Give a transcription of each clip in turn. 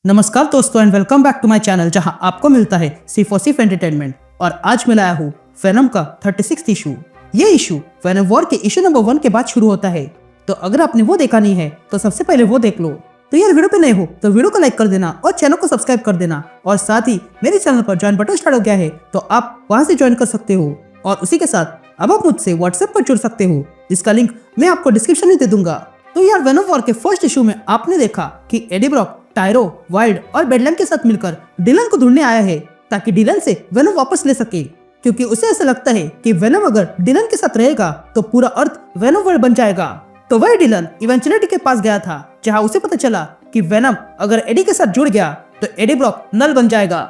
नमस्कार दोस्तों and welcome back to my channel जहां आपको मिलता है सिर्फ और सिर्फ एंटरटेनमेंट। और आज मैं लाया हूँ वेनम का 36th इशू। ये इशू वेनम वॉर के इशू नंबर 1 के बाद शुरू होता है। तो अगर आपने वो देखा नहीं है तो सबसे पहले वो देख लो। तो यार वीडियो पे नए हो तो वीडियो को लाइक कर देना और चैनल को सब्सक्राइब कर देना। और साथ ही मेरे चैनल पर ज्वाइन बटन स्टार्ट हो गया है तो आप वहां से ज्वाइन कर सकते हो। और उसी के साथ अब आप मुझसे व्हाट्सएप पर जुड़ सकते हो जिसका लिंक मैं आपको डिस्क्रिप्शन में दे दूंगा। तो यार वेनम वॉर के फर्स्ट इशू में आपने देखा कि एडी ब्रॉक, टायरो, वाइल्ड और बेडलैम के साथ मिलकर डिलन को ढूंढने आया है ताकि डिलन से वेनम वापस ले सके, क्योंकि उसे ऐसा लगता है कि वेनम अगर डिलन के साथ रहेगा तो पूरा अर्थ वेनम वर्ल्ड बन जाएगा। तो वही डिलन इवेंचुअलिटी के पास गया था जहां उसे पता चला कि वेनम अगर एडी के साथ जुड़ गया तो एडी ब्रॉक नल बन जाएगा।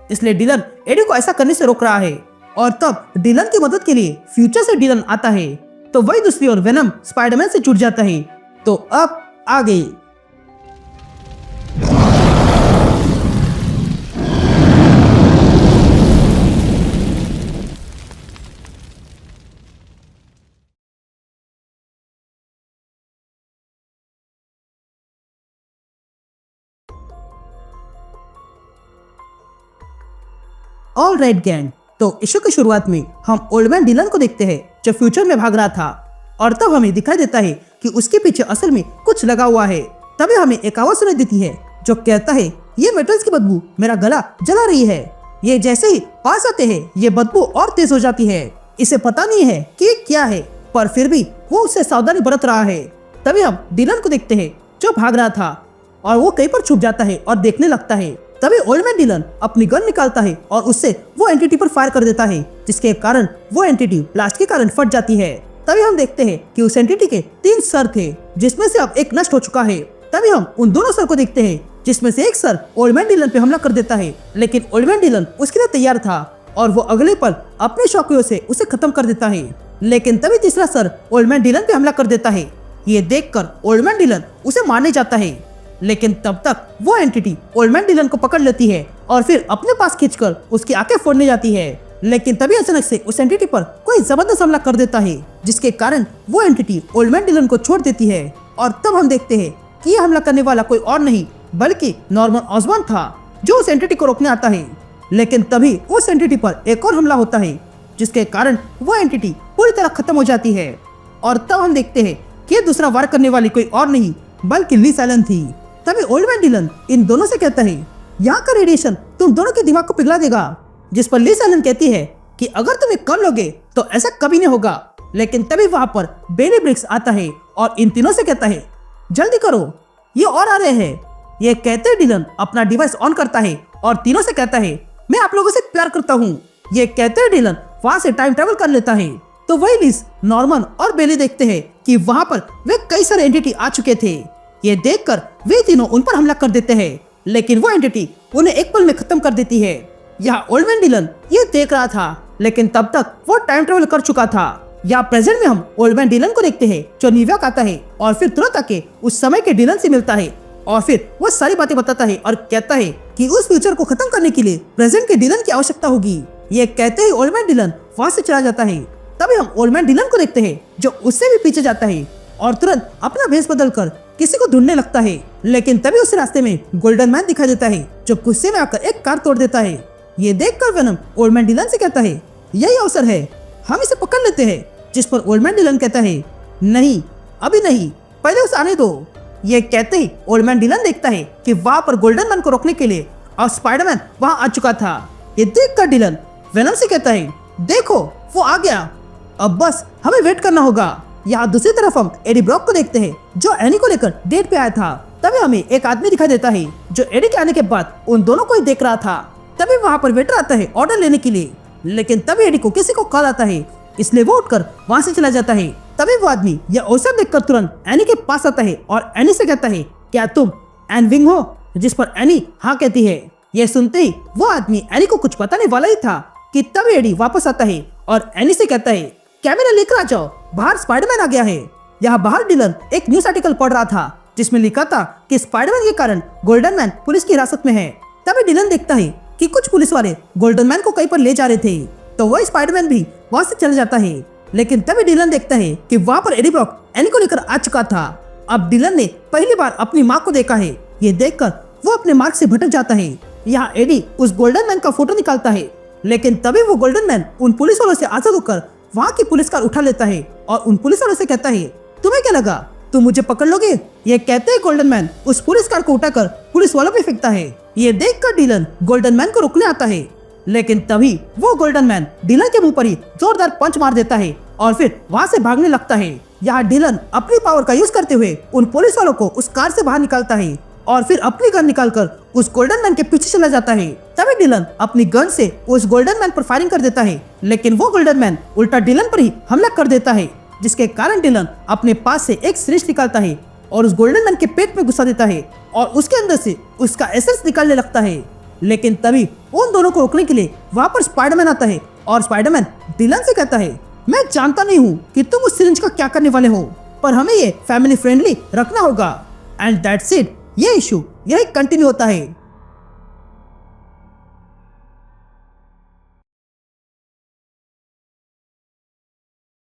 इसलिए डिलन एडी को ऐसा करने से रोक रहा है। और तब डिलन की मदद के लिए फ्यूचर से डिलन आता है। तो वही दूसरी ओर वेनम स्पाइडरमैन से जुड़ जाता है। तो अब आगे ऑल राइट गैंग। तो इशू की शुरुआत में हम ओल्ड मैन डिलन को देखते हैं जो फ्यूचर में भाग रहा था। और तब हमें दिखाई देता है कि उसके पीछे असल में कुछ लगा हुआ है। तभी हमें एक आवाज सुनाई देती है जो कहता है ये मेटल्स की बदबू मेरा गला जला रही है। ये जैसे ही पास आते हैं ये बदबू और तेज हो जाती है। इसे पता नहीं है कि क्या है पर फिर भी वो उससे सावधानी बरत रहा है। तभी हम डिलन को देखते हैं जो भाग रहा था और वो कहीं पर छुप जाता है और देखने लगता है। तभी ओल्ड मैन डिलन अपनी गन निकालता है और उससे वो एंटिटी पर फायर कर देता है जिसके कारण वो एंटिटी ब्लास्ट के कारण फट जाती है। तभी हम देखते हैं कि उस एंटिटी के 3 सर थे जिसमें से अब एक नष्ट हो चुका है। तभी हम उन दोनों सर को देखते हैं जिसमें से एक सर ओल्ड मैन डिलन पे हमला कर देता है, लेकिन ओल्ड मैन डिलन उसके लिए तैयार था और वो अगले पल अपने शौकियों से उसे खत्म कर देता है। लेकिन तभी तीसरा सर ओल्ड मैन डिलन पे हमला कर देता है। ये देखकर ओल्ड मैन डिलन उसे मारने जाता है, लेकिन तब तक वो एंटिटी ओल्ड मैन डिलन को पकड़ लेती है और फिर अपने पास खींचकर उसकी आंखें फोड़ने जाती है। लेकिन तभी अचानक से उस एंटिटी पर कोई जबरदस्त हमला कर देता है जिसके कारण वो एंटिटी ओल्ड मैन डिलन को छोड़ देती है। और तब हम देखते हैं कि ये हमला करने वाला कोई और नहीं बल्कि नॉर्मन ऑसबॉर्न था जो उस एंटिटी को रोकने आता है। लेकिन तभी उस एंटिटी पर एक और हमला होता है जिसके कारण वो एंटिटी पूरी तरह खत्म हो जाती है। और तब हम देखते हैं कि ये दूसरा वार करने वाली कोई और नहीं बल्कि लिस एलन थी। तभी ओल्ड मैन डिलन इन दोनों से कहता है यहाँ का रेडिएशन तुम दोनों के दिमाग को पिघला देगा, जिस पर लिस एलन कहती है कि अगर तुम ये कर लोगे तो ऐसा कभी नहीं होगा। लेकिन तभी वहां पर बेनी ब्रिक्स आता है और इन तीनों से कहता है जल्दी करो ये और आ रहे हैं। ये कहते डिलन अपना डिवाइस ऑन करता है और तीनों से कहता है मैं आप लोगों से प्यार करता हूँ। ये कहते डिलन वहां से टाइम ट्रेवल कर लेता है। तो वही लिस, नॉर्मन और बेली देखते हैं कि वहां पर वे कई सारे एंटिटी आ चुके थे। ये देखकर वे तीनों उन पर हमला कर देते हैं, लेकिन वो एंटिटी उन्हें एक पल में खत्म कर देती है। यहाँ ओल्ड मैन डिलन ये देख रहा था, लेकिन तब तक वो टाइम ट्रेवल कर चुका था। यहाँ प्रेजेंट में हम ओल्ड मैन डिलन को देखते हैं जो न्यूयॉर्क आता है और फिर तुरंत आके उस समय के डिलन से मिलता है और फिर वो सारी बातें बताता है और कहता है कि उस फ्यूचर को खत्म करने के लिए प्रेजेंट के डिलन की आवश्यकता होगी। ये कहते ही ओल्ड मैन डिलन वहां से चला जाता है। तभी हम ओल्ड मैन डिलन को देखते हैं जो उससे भी पीछे जाता है और तुरंत अपना भेष बदल कर किसी को ढूंढने लगता है। लेकिन तभी उस रास्ते में गोल्डन मैन दिखाई देता है जो गुस्से में आकर एक कार तोड़ देता है। ये देखकर वेनम ओल्ड मैन डिलन से कहता है यही अवसर है, हम इसे पकड़ लेते हैं। जिस पर ओल्ड मैन डिलन कहता है नहीं अभी नहीं, पहले उसे आने दो। ये कहते ही ओल्ड मैन डिलन देखता है कि वहां पर गोल्डन मैन को रोकने के लिए और स्पाइडरमैन वहां आ चुका था। ये देखकर डिलन वेनम से कहता है देखो वो आ गया, अब बस हमें वेट करना होगा। यहाँ दूसरी तरफ हम एडी ब्रॉक को देखते हैं जो एनी को लेकर डेट पे आया था। तभी हमें एक आदमी दिखाई देता है जो एडी के आने के बाद उन दोनों को ही देख रहा था। तभी वहाँ पर वेटर आता है ऑर्डर लेने के लिए, लेकिन तभी एडी को किसी को कॉल आता है इसलिए वो उठकर वहाँ से चला जाता है। तभी वो आदमी यह अवसर देखकर तुरंत एनी के पास आता है और एनी से कहता है क्या तुम एन विंग हो? जिस पर एनी हाँ कहती है। यह सुनते ही वो आदमी एनी को कुछ बताने वाला ही था कि तभी एडी वापस आता है और एनी से कहता है कैमरा लेकर आ जाओ, बाहर स्पाइडरमैन आ गया है। यहाँ बाहर डिलन एक न्यूज आर्टिकल पढ़ रहा था जिसमें लिखा था कि स्पाइडरमैन के कारण गोल्डन मैन पुलिस की हिरासत में है। तभी डिलन देखता है कि कुछ पुलिस वाले गोल्डन मैन को कहीं पर ले जा रहे थे, तो वह स्पाइडरमैन भी वहां से चला जाता है। लेकिन तभी डिलन देखता है कि वहां पर एडी ब्रॉक एनी को लेकर आ चुका था। अब डिलन ने पहली बार अपनी माँ को देखा है। ये देखकर वो अपने मार्ग से भटक जाता है। यहाँ एडी उस गोल्डन मैन का फोटो निकालता है, लेकिन तभी वो गोल्डन मैन उन पुलिस वालों से आजाद होकर वहाँ की पुलिस कार उठा लेता है और उन पुलिस वालों से कहता है, तुम्हें क्या लगा तुम मुझे पकड़ लोगे? ये कहते ही गोल्डन मैन उस पुलिस कार को उठाकर पुलिस वालों पे फेंकता है। ये देखकर डिलन गोल्डन मैन को रोकने आता है, लेकिन तभी वो गोल्डन मैन डिलन के मुंह पर ही जोरदार पंच मार देता है और फिर वहाँ से भागने लगता है। यहाँ डिलन अपनी पावर का यूज करते हुए उन पुलिस वालों को उस कार से बाहर निकालता है और फिर अपनी गन निकालकर उस गोल्डन मैन के पीछे चला जाता है। तभी डिलन अपनी गन से उस गोल्डन मैन पर फायरिंग कर देता है, लेकिन वो गोल्डन मैन उल्टा डिलन पर ही हमला कर देता है, जिसके कारण डिलन अपने पास से एक सिरिंज निकालता है और उस गोल्डन मैन के पेट में घुसा देता है और उसके अंदर से उसका एसेंस निकालने लगता है। लेकिन तभी उन दोनों को रोकने के लिए वहाँ पर स्पाइडरमैन आता है और स्पाइडरमैन डिलन से कहता है, मैं जानता नहीं हूँ कि तुम उस सिरिंज का क्या करने वाले हो, पर हमें ये फैमिली फ्रेंडली रखना होगा। And that's it. ये इशू यही कंटिन्यू होता है।